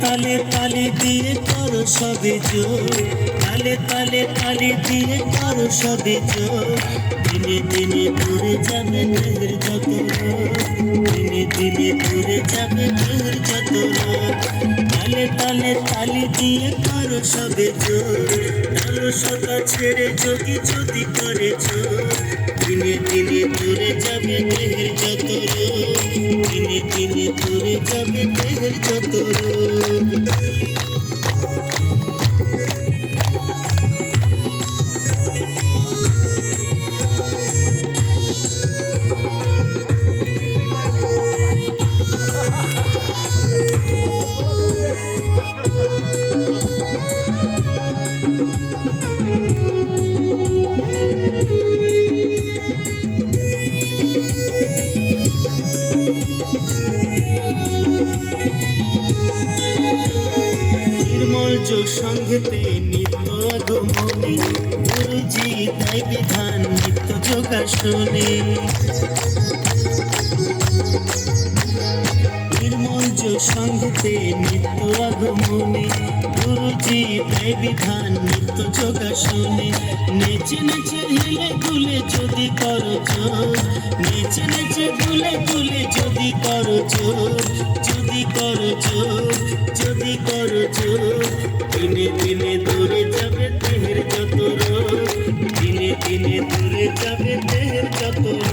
তালে তালে দিয়ে করো সবে জোর, তালে তালে তালে দিয়ে করো সবে জোর। দিনে দিনে দূরে যাবে মেহের যত, দিনে দিনে দূরে যাবে মেহের যত। তালে তালে তালে দিয়ে করো সবে জোর, অলসতা ছেড়ে যদি যদি করে জোর। দিনে দিনে দূরে যাবে মেহের যত, দিনে দিনে দূরে যাবে মেহের যত। নির্মল যোগ সঙ্গেতে নিত্য আগমনে, গুরুজি তাই বিধান নিত্য যোগাসনে। নির্মল যোগ সঙ্গেতে নিত্য আগমনে, গুরুজি তাই বিধান নিত্য যোগাসনে। নেচে নেচে হেলে দুলে যদি করো জোর, নেচে নেচে দুলে দুলে যদি করো জোর, যদি করো জোর, যদি করো জোর। দিনে দিনে দূরে যাবে দেহের যত রোগ, দিনে দিনে দূরে যাবে দেহের যত রোগ।